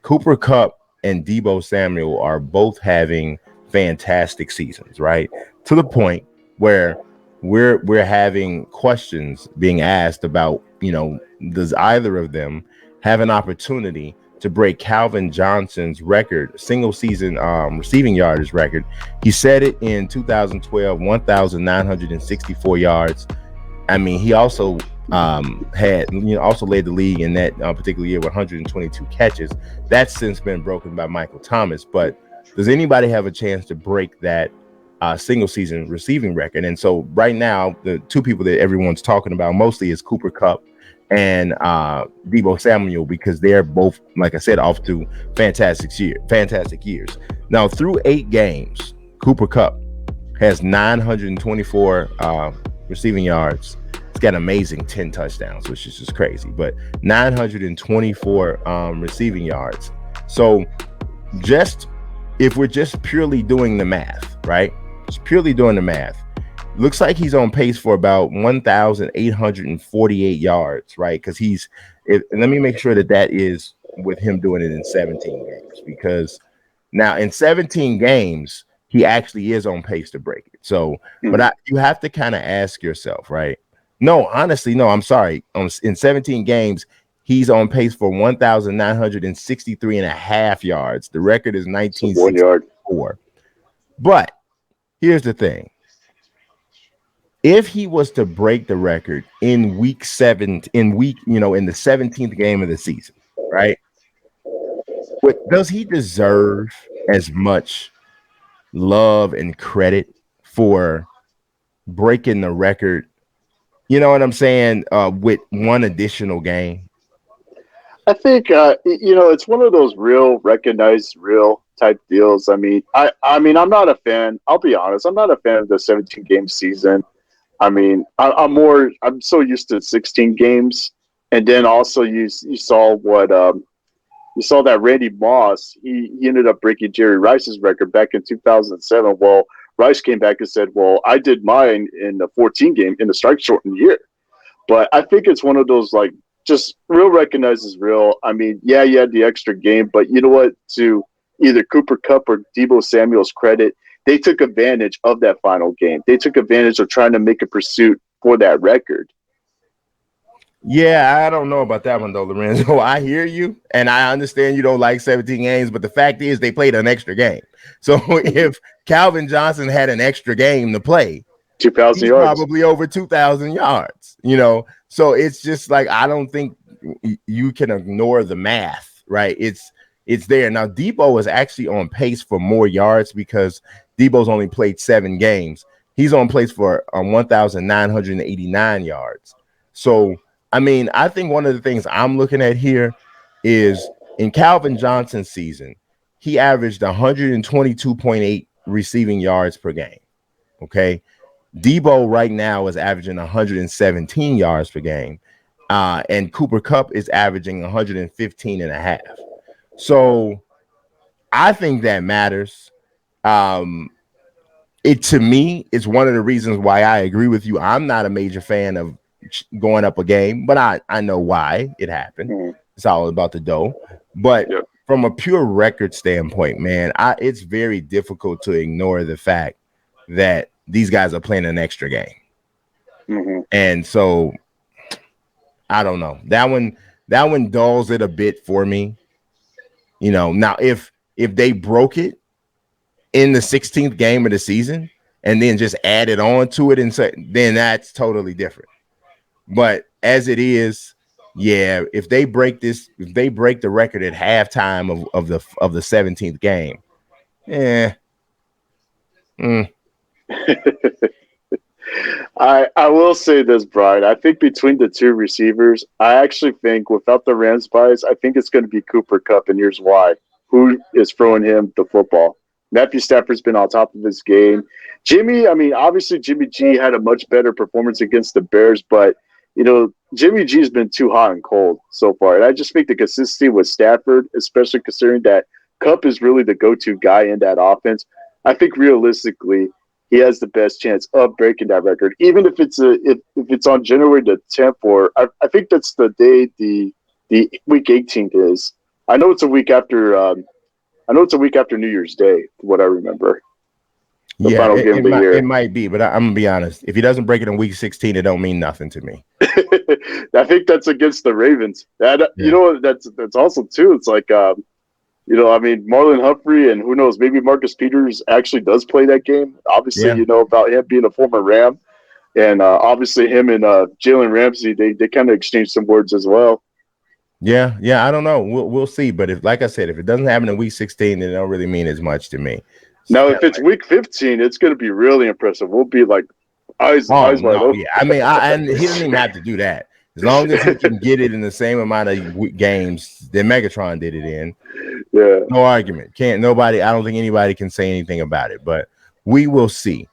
Cooper Kupp and Deebo Samuel are both having fantastic seasons, right? To the point where we're having questions being asked about, does either of them have an opportunity to break Calvin Johnson's record, single season receiving yardage record? He set it in 2012, 1,964 yards. I mean, he also had also led the league in that particular year with 122 catches. That's since been broken by Michael Thomas. But does anybody have a chance to break that single season receiving record? And so right now, the two people that everyone's talking about mostly is Cooper Kupp and Deebo Samuel, because they're both, like I said, off to fantastic years. Now, through 8 games, Cooper Kupp has 924 receiving yards. He's got an amazing 10 touchdowns, which is just crazy, but 924 receiving yards. So if we're just purely doing the math, right? Just purely doing the math, looks like he's on pace for about 1,848 yards, right? Because let me make sure that is with him doing it in 17 games, because now in 17 games, he actually is on pace to break it. So, but you have to kind of ask yourself, right? No, honestly, no, I'm sorry. In 17 games, he's on pace for 1,963 and a half yards. The record is 1964. But here's the thing. If he was to break the record in the 17th game of the season, right? Does he deserve as much love and credit for breaking the record? You know what I'm saying? With one additional game. I think it's one of those real recognized real type deals. I mean, I'm not a fan. I'll be honest. I'm not a fan of the 17 game season. I mean, I'm so used to 16 games, and then also you saw that Randy Moss, he ended up breaking Jerry Rice's record back in 2007. Well, Rice came back and said, well, I did mine in the 14 game in the strike shortened year. But I think it's one of those, like, just real recognizes real. I mean, yeah, you had the extra game, but you know what? To either Cooper Kupp or Deebo Samuel's credit, they took advantage of that final game. They took advantage of trying to make a pursuit for that record. Yeah, I don't know about that one, though, Lorenzo. I hear you, and I understand you don't like 17 games, but the fact is they played an extra game. So if Calvin Johnson had an extra game to play, 2,000 yards, probably over 2,000 yards, So it's just like, I don't think you can ignore the math, right? It's there. Now, Deebo is actually on pace for more yards because Deebo's only played 7 games. He's on pace for 1,989 yards. So, I mean, I think one of the things I'm looking at here is in Calvin Johnson's season, he averaged 122.8 receiving yards per game. Okay. Deebo right now is averaging 117 yards per game. And Cooper Kupp is averaging 115 and a half. So I think that matters. It, to me, is one of the reasons why I agree with you. I'm not a major fan of going up a game, but I know why it happened. It's all about the dough. But from a pure record standpoint, man, it's very difficult to ignore the fact that these guys are playing an extra game. And so I don't know. That one dulls it a bit for me. Now if they broke it in the 16th game of the season and then just added on to it, and then that's totally different. But as it is, yeah, if they break the record at halftime of the 17th game, I will say this, Brian. I think between the two receivers, I actually think without the Rams bias, I think it's going to be Cooper Kupp, and here's why. Who is throwing him the football? Matthew Stafford's been on top of his game. Obviously Jimmy G had a much better performance against the Bears, but Jimmy G's been too hot and cold so far. And I just think the consistency with Stafford, especially considering that Kupp is really the go-to guy in that offense, I think realistically he has the best chance of breaking that record, even if it's on January the 10th, or I think that's the day the week 18th is. I know it's a week after. I know it's a week after New Year's Day. What I remember, the Yeah, final game of the it year. might be, but I'm gonna be honest. If he doesn't break it in week 16, it don't mean nothing to me. I think that's against the Ravens. That you Yeah, know that's also too. It's like I mean, Marlon Humphrey and who knows, maybe Marcus Peters actually does play that game. Obviously, yeah, you know about him being a former Ram, and obviously him and Jalen Ramsey, they kind of exchanged some words as well. yeah. I don't know. We'll see. But if, like I said, if it doesn't happen in week 16, then it don't really mean as much to me. It's Now, kind if of it's like, week 15, it's going to be really impressive. We'll be like oh eyes wide no, open. yeah. I mean, and he doesn't even have to do that. As long as he can get it in the same amount of games that Megatron did it in, Yeah. no argument. Can't nobody. I don't think anybody can say anything about it. But we will see.